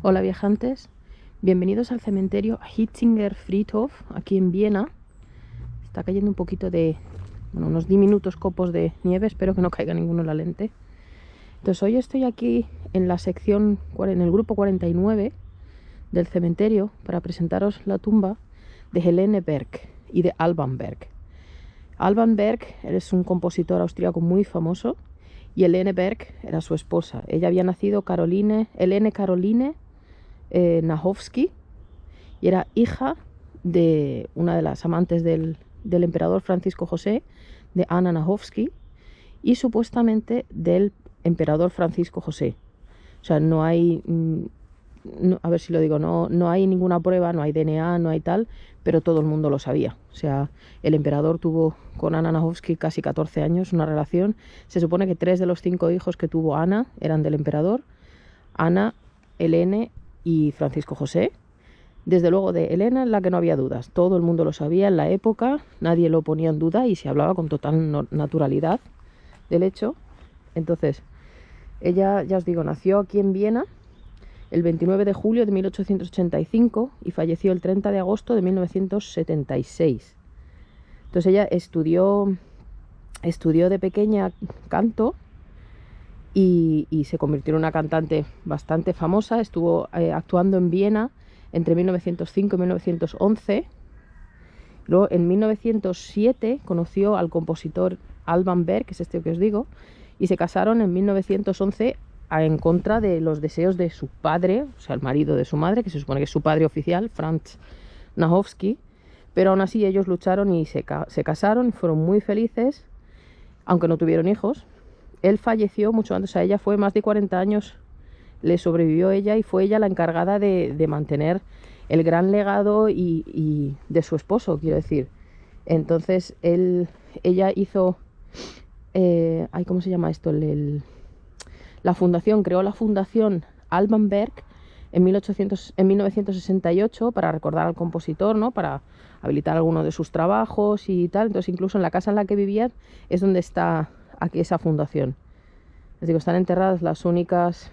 Hola viajantes, bienvenidos al cementerio Hitzinger Friedhof aquí en Viena. Está cayendo un poquito de, unos diminutos copos de nieve, espero que no caiga ninguno en la lente. Entonces hoy estoy aquí en la sección, en el grupo 49 del cementerio para presentaros la tumba de Helene Berg y de Alban Berg. Alban Berg es un compositor austríaco muy famoso y Helene Berg era su esposa. Ella había nacido Helene Caroline Nachowski y era hija de una de las amantes del emperador Francisco José, de Anna Nachowski, y supuestamente del emperador Francisco José. O sea, no hay, a ver si lo digo, no hay ninguna prueba, no hay DNA, no hay tal, pero todo el mundo lo sabía. O sea, el emperador tuvo con Anna Nachowski casi 14 años una relación. Se supone que 3 de los 5 hijos que tuvo Ana eran del emperador: Ana, Helene y Francisco José. Desde luego de Helena en la que no había dudas, todo el mundo lo sabía en la época, nadie lo ponía en duda y se hablaba con total naturalidad del hecho. Entonces, ella, ya os digo, nació aquí en Viena el 29 de julio de 1885 y falleció el 30 de agosto de 1976. Entonces ella estudió de pequeña canto y se convirtió en una cantante bastante famosa. Estuvo actuando en Viena entre 1905 y 1911. Luego en 1907 conoció al compositor Alban Berg, que es este que os digo, y se casaron en 1911 en contra de los deseos de su padre, o sea, el marido de su madre, que se supone que es su padre oficial, Franz Nachowski. Pero aún así ellos lucharon y se casaron y fueron muy felices, aunque no tuvieron hijos. Él falleció mucho antes, o sea, ella fue más de 40 años, le sobrevivió ella y fue ella la encargada de mantener el gran legado y de su esposo, quiero decir. Entonces ella hizo, ¿cómo se llama esto? La fundación, creó la fundación Alban Berg en 1968 para recordar al compositor, ¿no? Para habilitar algunos de sus trabajos y tal. Entonces incluso en la casa en la que vivían es donde está aquí esa fundación. Les digo, están enterradas las únicas,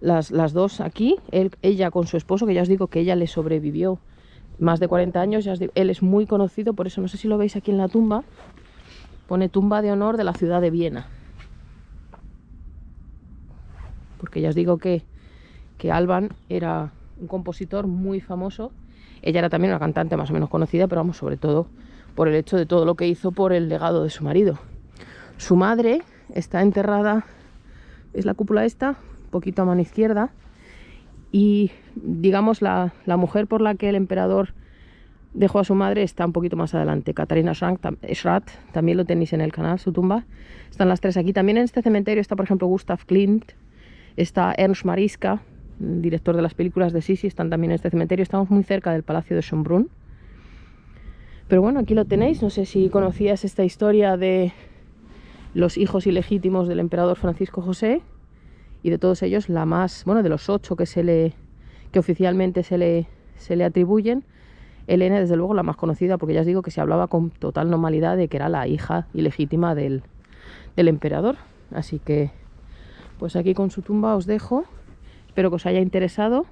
las dos aquí, ella con su esposo, que ya os digo que ella le sobrevivió más de 40 años, ya os digo, él es muy conocido, por eso no sé si lo veis aquí en la tumba, pone tumba de honor de la ciudad de Viena. Porque ya os digo que Alban era un compositor muy famoso, ella era también una cantante más o menos conocida, pero vamos, sobre todo por el hecho de todo lo que hizo por el legado de su marido. Su madre está enterrada, es la cúpula esta, un poquito a mano izquierda, y digamos la mujer por la que el emperador dejó a su madre está un poquito más adelante. Katharina Schratt, también lo tenéis en el canal, su tumba. Están las tres aquí. También en este cementerio está, por ejemplo, Gustav Klimt, está Ernst Marischka, el director de las películas de Sisi, están también en este cementerio. Estamos muy cerca del Palacio de Schönbrunn. Pero bueno, aquí lo tenéis. No sé si conocías esta historia de los hijos ilegítimos del emperador Francisco José, y de todos ellos la más, bueno, de los 8 que oficialmente se le atribuyen, Helene desde luego la más conocida, porque ya os digo que se hablaba con total normalidad de que era la hija ilegítima del emperador. Así que pues aquí con su tumba os dejo, espero que os haya interesado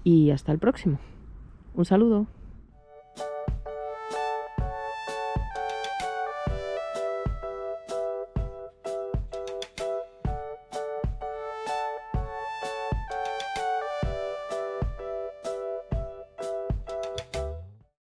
y hasta el próximo. Un saludo.